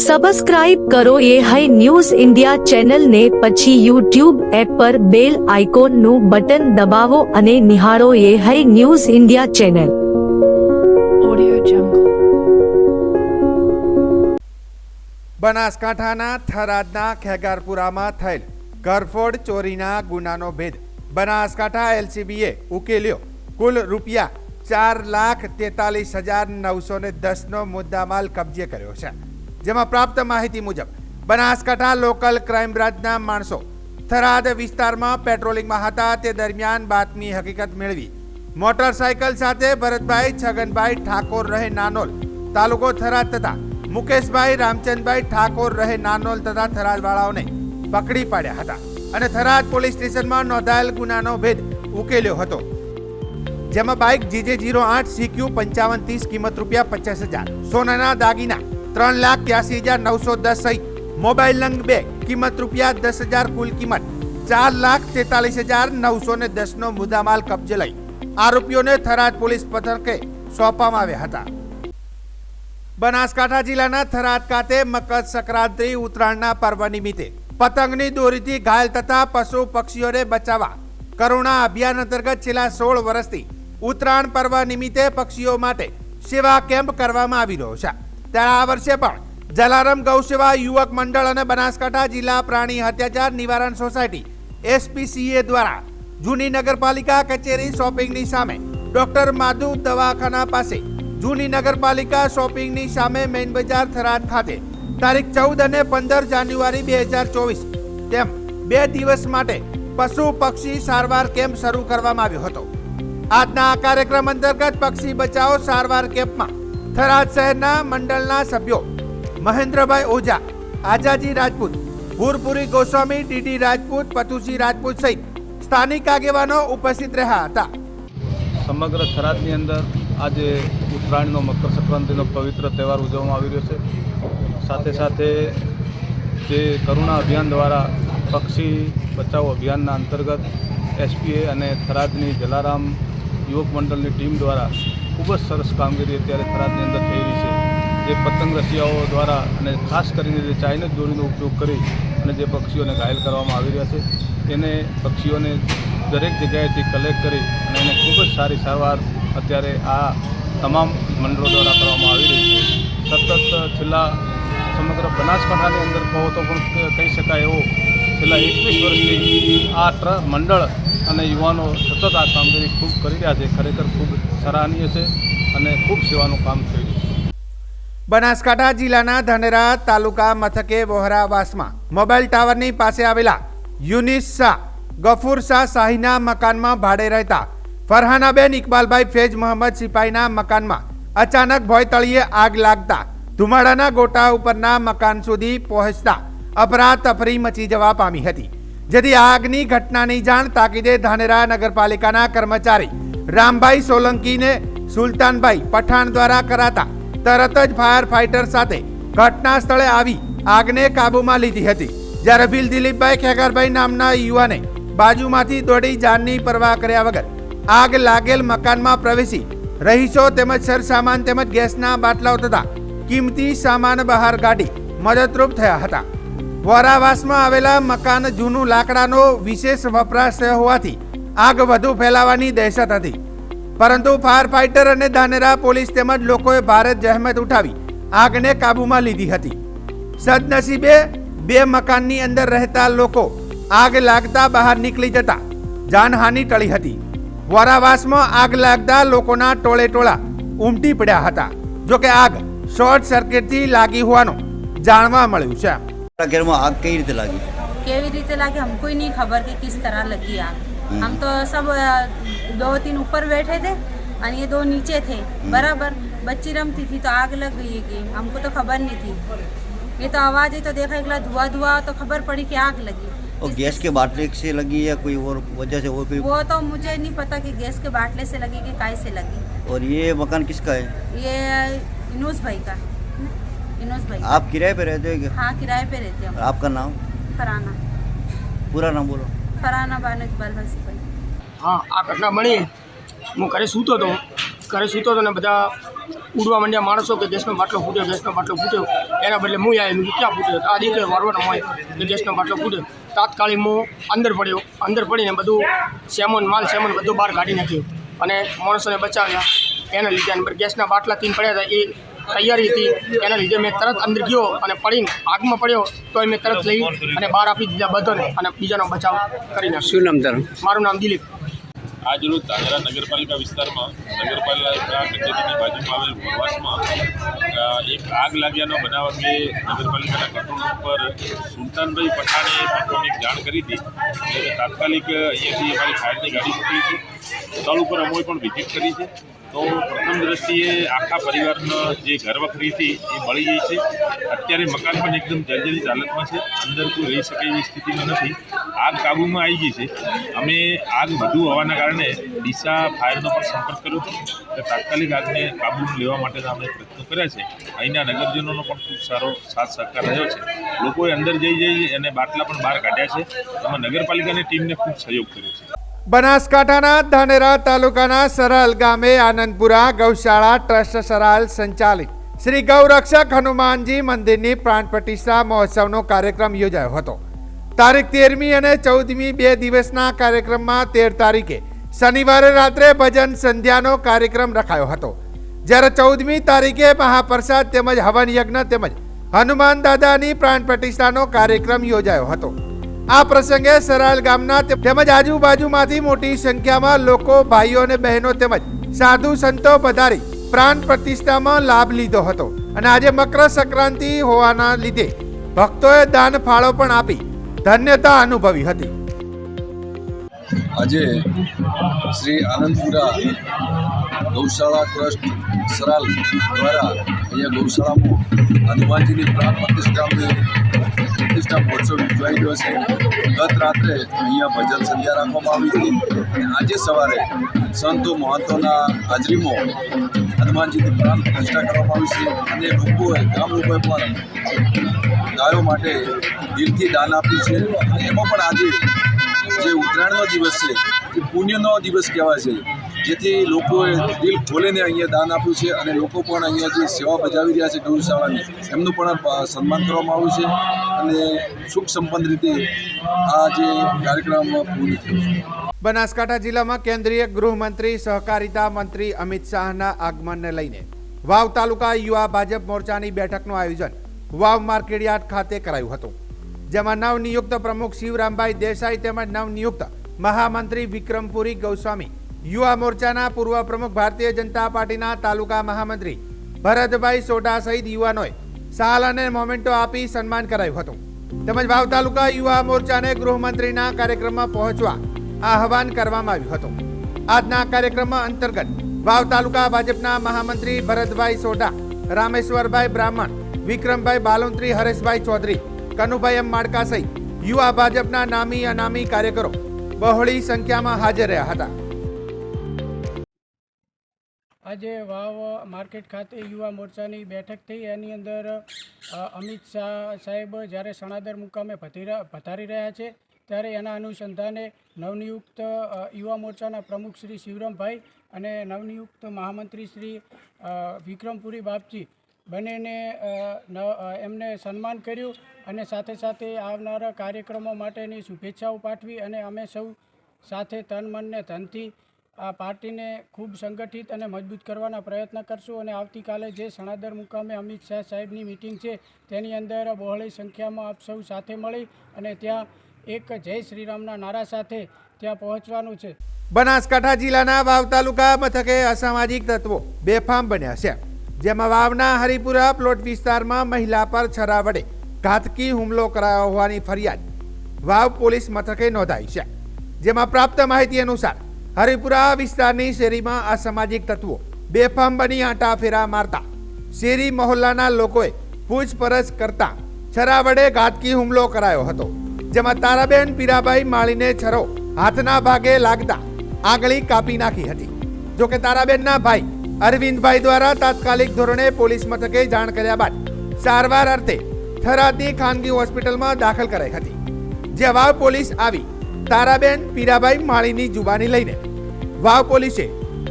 Subscribe કરો એ high news India ચેનલને, પછી યુટ્યુબ એપ પર બેલ આઇકોનનું બટન દબાવો અને નિહાળો એ હાઈ ન્યૂઝ ઇન્ડિયા ચેનલ. બનાસકાંઠાના થરાદના ખેગારપુરામાં થયેલ ઘરફોડ ચોરીના ગુનાનો ભેદ બનાસકાંઠા એલસીબીએ ઉકેલ્યો. કુલ રૂપિયા 4,43,910નો મુદ્દામાલ કબજે કર્યો છે. જેમાં પ્રાપ્ત માહિતી મુજબ બનાસકાંઠા લોકલ ક્રાઇમ બ્રાન્ચના માણસો થરાદ વિસ્તારમાં પેટ્રોલિંગમાં હતા. તે દરમિયાન બાતમી હકીકત મેળવી મોટરસાયકલ સાથે ભરતભાઈ છગનભાઈ ઠાકોર રહે નાનોલ તાલુકો થરાદ તથા મુકેશભાઈ રામચંદભાઈ ઠાકોર રહે નાનોલ તથા થરાદવાળાઓને પકડી પાડ્યા હતા અને થરાદ પોલીસ સ્ટેશનમાં નોંધાયેલ ગુનાનો ભેદ ઉકેલ્યો હતો. જેમાં બાઇક GJ08 CQ 5530 કિંમત રૂપિયા 50,000, સોનાના દાગીના 3,83,910 સહિત મોબાઈલ નંગ 2 કિંમત રૂપિયા 10,000, કુલ કિંમત 4,43,910નો મુદ્દામાલ કબજે લઈ આરોપીઓને થરાદ પોલીસ મથકે સોંપવામાં આવ્યા હતા. બનાસકાંઠા જિલ્લાના થરાદ ખાતે મકર સંક્રાંતિ ઉત્તરાયણના પર્વ નિમિત્તે પતંગની દોરીથી ઘાયલ તથા પશુ પક્ષીઓને બચાવવા કરુણા અભિયાન અંતર્ગત છેલ્લા 16 વર્ષથી ઉત્તરાયણ પર્વ નિમિત્તે પક્ષીઓ માટે સેવા કેમ્પ કરવામાં આવી રહ્યો છે. ત્યારે આ વર્ષે પણ જલારામ ગૌસેવા યુવક મંડળ અને બનાસકાંઠા જિલ્લા પ્રાણી અત્યાચાર નિવારણ સોસાયટી SPCA દ્વારા જૂની નગરપાલિકા કચેરી શોપિંગની સામે ડોક્ટર માધુ દવાખાના પાસે, જૂની નગરપાલિકા શોપિંગની સામે મેઇન બજાર થરાદ ખાતે તારીખ 14 અને 15 જાન્યુઆરી 2024 તેમ 2 દિવસ માટે પશુ પક્ષી સારવાર કેમ્પ શરૂ કરવામાં આવ્યો હતો. આજના આ કાર્યક્રમ અંતર્ગત પક્ષી બચાવો સારવાર કેમ્પમાં થરાદ શહેરના મંડળના સભ્યો મહેન્દ્રભાઈ ઓઝા, આજાજી રાજપૂત, ભૂરપુરી ગોસ્વામી, DD રાજપૂત, પતુસિંહ રાજપૂત સહિત સ્થાનિક આગેવાનો ઉપસ્થિત રહ્યા હતા. સમગ્ર થરાદની અંદર આજે ઉત્તરાયણનો મકર સંક્રાંતિનો પવિત્ર તહેવાર ઉજવવામાં આવી રહ્યો છે. સાથે સાથે જે કરુણા અભિયાન દ્વારા પક્ષી બચાવો અભિયાનના અંતર્ગત SPA અને થરાદની જલારામ યુવક મંડળની ટીમ દ્વારા ખૂબ જ સરસ કામગીરી અત્યારે થરાદની અંદર થઈ રહી છે. જે પતંગ રસિયાઓ દ્વારા અને ખાસ કરીને જે ચાઇનીઝ દોરીનો ઉપયોગ કરી અને જે પક્ષીઓને ઘાયલ કરવામાં આવી રહ્યા છે એને પક્ષીઓને દરેક જગ્યાએથી કલેક્ટ કરી અને એને ખૂબ જ સારી સારવાર અત્યારે આ તમામ મંડળો દ્વારા કરવામાં આવી રહી છે. સતત છેલ્લા સમગ્ર બનાસકાંઠાની અંદર કહો તો પણ કહી શકાય એવો છેલ્લા 21 વર્ષથી આ મંડળ અને યુવાનો સતત આ કામગીરી ખૂબ કરી રહ્યા છે. ખરેખર ખૂબ સરાહનીય છે અને ખૂબ સેવાનું કામ થઈ રહ્યું છે. બનાસકાંઠા જિલ્લાના ધાનેરા તાલુકા મથકે વોહરાવાસમાં મોબાઈલ ટાવરની પાસે આવેલા યુનિસ શાહ, ગફુર શાહ શાહીના મકાનમાં ભાડે રહેતા ફરહાનાબેન ઇકબાલભાઈ ફેજ મોહમ્મદ સિપાહીના મકાનમાં અચાનક ભોય તળિયે આગ લાગતા ધુમાડાના ગોટા ઉપરના મકાન સુધી પહોંચતા અફરાતફરી મચી જવા પામી હતી. જેથી આગની ઘટનાની જાણ તાકીદે ધાનેરા નગરપાલિકાના કર્મચારી રામભાઈ સોલંકીને સુલતાનભાઈ પઠાણ દ્વારા કરાતા તરત જ ફાયર ફાઈટર સાથે ઘટના સ્થળે આવી આગને કાબૂમાં લીધી હતી. જ્યારે ભીલ દિલીપભાઈ ખેગારભાઈ નામના યુવાને બાજુમાંથી દોડી જાનની પરવા કર્યા વગર આગ લાગેલ મકાનમાં પ્રવેશી રહીશો તેમજ સરસામાન તેમજ ગેસના બાટલાઓ તથા કિંમતી સામાન બહાર કાઢી મદદરૂપ થયા હતા. વોરાવાસમાં આવેલા મકાન જૂનું લાકડાનો વિશેષ વપરાશ થયો હોવાથી આગ વધુ ફેલાવાની દહેશત હતી. પરંતુ ફાયર ફાઈટર અને ધાનેરા પોલીસ તેમજ લોકોએ ભારે જહેમત ઉઠાવી આગને કાબૂમાં લીધી હતી. સદનસીબે 2 મકાનની અંદર રહેતા લોકો આગ લાગતા બહાર નીકળી જતા જાનહાનિ ટળી હતી. વોરાવાસમાં આગ લાગતા લોકોના ટોળે ટોળા ઉમટી પડ્યા હતા. જોકે આગ શોર્ટ સર્કિટથી લાગી હોવાનું જાણવા મળ્યું છે. घर में आग कई रीते लगी? केवी रीते लगी हमको ही नहीं खबर कि किस तरह लगी आग. हम तो सब 2-3 ऊपर बैठे थे और ये 2 नीचे थे. बराबर बच्ची रमती थी तो आग लग गई कि हमको तो खबर नहीं थी. ये तो आवाज़ ही तो देखा एकला धुआं धुआं तो खबर पड़ी कि आग लगी. और गैस के बाटले से लगी या कोई और वजह से और कोई? वो तो मुझे नहीं पता कि गैस के बाटले से लगी कि काय से लगी. और ये मकान किसका है? ये इनोस भाई का. इनोस भाई. आप किराए पे रहते हो क्या? हाँ, किराए पे रहते हैं. आपका नाम? फराना. पूरा नाम बोलो. फराना बानो इकबालભાઈ સિપાહી. હા, આ ઘટના બની. હું ઘરે સૂતો હતો ને બધા ઉડવા માંડ્યા માણસો કે ગેસનો બાટલો ફૂટ્યો, ગેસનો બાટલો ફૂટ્યો. એના બદલે હું આવ્યો મેં કીધું ક્યાં ફૂટ્યો આ દીકરો વારવાનો હોય કે ગેસનો બાટલો ફૂટ્યો તાત્કાલિક હું અંદર પડીને બધું સેમન બધું બહાર કાઢી નાખ્યું અને માણસોને બચાવ્યા એના લીધે અને ગેસના બાટલા 3 પડ્યા હતા એ તૈયારી હતી એના લીધે મેં તરત અંદર ગયો અને પડીને આગમાં પડ્યો તો મેં તરત લઈ અને બહાર આપી દીધા બધાને અને બીજાનો બચાવ કરી નાખ્યો. શું નામ તારું? મારું નામ દિલીપ. આજરોજ ધાનેરા નગરપાલિકા વિસ્તારમાં નગરપાલિકા કચેરીની બાજુમાં આવેલ વરવાસમાં એક આગ લાગ્યાનો બનાવ અંગે નગરપાલિકાના કંટ્રોલ ઉપર સુલતાનભાઈ પઠાણે પત્રોની જાણ કરી હતી. એટલે તાત્કાલિક અહીંયાથી અમારી ફાયરની ગાડી મોકલી છે. સ્થળ ઉપર અમોએ પણ વિઝિટ કરી છે. તો પ્રથમ દ્રષ્ટિએ આખા પરિવારનો જે ઘર વખરી હતી એ બળી ગઈ છે. અત્યારે મકાન પણ એકદમ જર્જરિત હાલતમાં છે. અંદર કોઈ રહી શકે એવી સ્થિતિમાં નથી. આગ કાબૂમાં આવી ગઈ છે. અમે આગ વધુ હોવાના કારણે ડીસા ફાયરનો પણ સંપર્ક કર્યો હતો. એટલે તાત્કાલિક આગને કાબૂમાં લેવા માટેના અમે પ્રયત્નો કર્યા છે. અહીંના નગરજનોનો પણ ખૂબ સારો સાથ સહકાર રહ્યો છે. લોકોએ અંદર જઈ અને બાટલા પણ બહાર કાઢ્યા છે. એમાં નગરપાલિકાની ટીમને ખૂબ સહયોગ કર્યો છે. બનાસકાંઠાના ધાનેરા તાલુકાના સરાલ ગામે આનંદપુરા ગૌશાળા ટ્રસ્ટ સરાલ સંચાલિત શ્રી ગૌરક્ષક હનુમાનજી મંદિરની પ્રાણ પ્રતિષ્ઠા મહોત્સવનો કાર્યક્રમ યોજાયો હતો. તારીખ 13મી અને 14મી 2 દિવસના કાર્યક્રમમાં 13 તારીખે શનિવારે રાત્રે ભજન સંધ્યાનો કાર્યક્રમ રખાયો હતો. જ્યારે 14મી તારીખે મહાપ્રસાદ તેમજ હવન યજ્ઞ તેમજ હનુમાન દાદાની પ્રાણ પ્રતિષ્ઠાનો કાર્યક્રમ યોજાયો હતો. આ પ્રસંગે સરાલ ગામના તેમજ આજુબાજુમાંથી મોટી સંખ્યામાં લોકો, ભાઈઓ અને બહેનો તેમજ સાધુ સંતો પધારી પ્રાણ પ્રતિષ્ઠામાં લાભ લીધો હતો. અને આજે મકર સંક્રાંતિ હોવાના લીધે ભક્તોએ દાન ફાળો પણ આપી ધન્યતા અનુભવી હતી. આજે શ્રી આનંદપુરા ગૌશાળા ટ્રસ્ટ સરાલ દ્વારા અહીંયા ગૌશાળામાં હનુમાનજીની પ્રાણ પ્રતિષ્ઠા મહોત્સવ યોજાઈ રહ્યો છે. ગત રાત્રે અહીંયા ભજન સંધ્યા રાખવામાં આવી હતી અને આજે સવારે સંતો મહંતોના હાજરીમાં હનુમાનજીની પ્રાણ પ્રતિષ્ઠા કરવામાં આવી છે. અને ગામ લોકોએ પણ ગાયો માટે દિલથી દાન આપ્યું છે. અને એમાં પણ આજે જે ઉત્તરાયણનો દિવસ છે એ પુણ્યનો દિવસ કહેવાય છે. જેથી લોકોએ દિલ ખોલીને અહીંયા દાન આપ્યું છે અને લોકો પણ અહીંયા જે સેવા બજાવી રહ્યા છે ગૌશાળાની એમનું પણ સન્માન કરવામાં આવ્યું છે. અને સુખ સંપન્ન રીતે આ જે કાર્યક્રમ પૂર્ણ થયો. બનાસકાંઠા જિલ્લામાં કેન્દ્રીય ગૃહમંત્રી સહકારિતા મંત્રી અમિત શાહના આગમનને લઈને વાવ તાલુકા યુવા ભાજપ મોરચાની બેઠકનું આયોજન વાવ માર્કેટયાર્ડ ખાતે કરાયું હતું. જેમાં નવનિયુક્ત પ્રમુખ શિવરામભાઈ દેસાઈ તેમજ નવનિયુક્ત મહામંત્રી વિક્રમપુરી ગૌસ્વામી, યુવા મોરચાના પૂર્વ પ્રમુખ ભારતીય જનતા પાર્ટીના તાલુકા મહામંત્રી ભરતભાઈ સોઢા સહિત યુવાનોએ શાલ અને મોમેન્ટો આપી સન્માન કરાયું હતું. તેમજ વાવ તાલુકા યુવા મોરચાને ગૃહમંત્રીના કાર્યક્રમમાં પહોંચવા આહવાન કરવામાં આવ્યું હતું. આજના કાર્યક્રમમાં અંતર્ગત વાવ તાલુકા ભાજપના મહામંત્રી ભરતભાઈ સોઢા, રામેશ્વરભાઈ બ્રાહ્મણ, વિક્રમભાઈ બાલુંત્રી, હરેશભાઈ ચૌધરી, કનુભાઈ એમ માડકા સહિત યુવા ભાજપના નામી અનામી કાર્યકરો બહોળી સંખ્યામાં હાજર રહ્યા હતા. આજે વાવ માર્કેટ ખાતે યુવા મોરચાની બેઠક થઈ. એની અંદર અમિત શાહ સાહેબ જ્યારે સણાદર મુકામે પધારી રહ્યા છે ત્યારે એના અનુસંધાને નવનિયુક્ત યુવા મોરચાના પ્રમુખ શ્રી શિવરામભાઈ અને નવનિયુક્ત મહામંત્રી શ્રી વિક્રમપુરી બાપજી બંનેને એમને સન્માન કર્યું અને સાથે સાથે આવનારા કાર્યક્રમો માટેની શુભેચ્છાઓ પાઠવી. અને અમે સૌ સાથે તન મનને ધનથી આ પાર્ટીને ખૂબ સંગઠિત અને મજબૂત કરવાના પ્રયત્ન કરશું. અને આવતીકાલે જે સણાદર મુકામે અમિત શાહ સાહેબની મિટિંગ છે તેની અંદર બહોળી સંખ્યામાં આપ સૌ સાથે મળી અને ત્યાં એક જય શ્રીરામના નારા સાથે ત્યાં પહોંચવાનું છે. બનાસકાંઠા જિલ્લાના વાવ તાલુકા મથકે અસામાજિક તત્વો બેફામ બન્યા છે. જેમાં વાવના હરિપુરા પ્લોટ વિસ્તારમાં મહિલા પર છરા વડે ઘાતકી હુમલો કરાયો હોવાની ફરિયાદ વાવ પોલીસ મથકે નોંધાઈ છે. જેમાં પ્રાપ્ત માહિતી અનુસાર હરિપુરા વિસ્તારની શેરીમાં અસામાજિક તત્વો બેફામ બની આંટા ફેરા મારતા શેરી મહોલ્લાના લોકોએ પૂછપરછ કરતા છરા વડે ઘાતકી હુમલો કરાયો હતો. જેમાં તારાબેન પીરાભાઈ માળીને છરો હાથના ભાગે લાગતા આંગળી કાપી નાખી હતી. જોકે તારાબેનના ભાઈ અરવિંદભાઈ દ્વારા તાત્કાલિક ધોરણે પોલીસ મથકે જાણ કર્યા બાદ સારવાર અર્થે થરાદની ખાનગી હોસ્પિટલમાં દાખલ કરાઈ હતી. જે વાવ પોલીસ આવી તારાબેન પીરાભાઈ માળીની જુબાની લઈને વાવ પોલીસે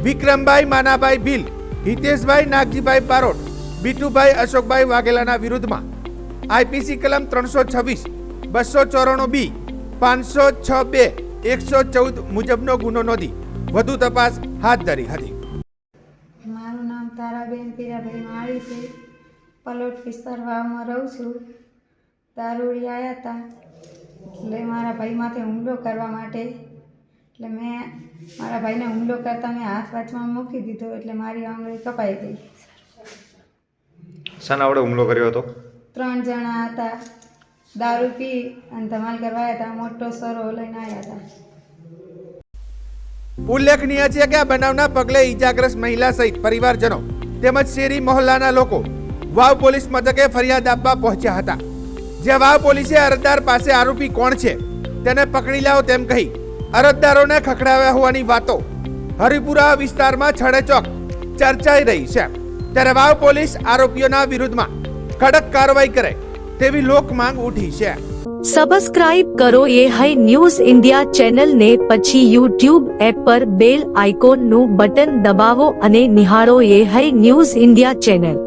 વિક્રમભાઈ માનાભાઈ ભીલ, હિતેશભાઈ નાગજીભાઈ બારોટ, બીટુભાઈ અશોકભાઈ વાઘેલાના વિરુદ્ધમાં આઈપીસી કલમ 326, 294B, 506(2), 114 મુજબનો ગુનો નોંધી વધુ તપાસ હાથ ધરી હતી. મારું નામ તારાબેન પીરાભાઈ માળી છે. પલોટ વિસ્તાર વાવમાં રહું છું. દારૂડી આવ્યા હતા એટલે મારા ભાઈ માથે હુમલો કરવા માટે, એટલે મેં મારા ભાઈને હુમલો કરતા મેં હાથ વાચમાં મૂકી દીધો, એટલે મારી આંગળી કપાઈ ગઈ. શાના વડે હુમલો કર્યો હતો? 3 જણા હતા, દારૂ પી અને ધમાલ કરવા આવ્યા હતા. મોટો સરો લઈને આવ્યા હતા. ઉલ્લેખનીય છે કે આ બનાવના પગલે ઈજાગ્રસ્ત મહિલા સહિત પરિવારજનો તેમજ શેરી મહોલ્લાના લોકો વાવ પોલીસ મથકે ફરિયાદ આપવા પહોંચ્યા હતા. જે વાવ પોલીસે અરજદાર પાસે આરોપી કોણ છે તેને પકડી લાવો તેમ કહી અરજદારોને ખખડાવ્યા હોવાની વાતો હરિપુરા વિસ્તારમાં છડેચોક ચર્ચાઈ રહી છે. ત્યારે વાવ પોલીસ આરોપીઓના વિરુદ્ધમાં કડક કાર્યવાહી કરે તેવી લોક માંગ ઉઠી છે. સબસ્ક્રાઇબ કરો ये है न्यूज़ इंडिया चैनल ने પછી YouTube એપ પર બેલ આઇકોનનું બટન દબાવો અને નિહાળો ये है न्यूज़ इंडिया चैनल.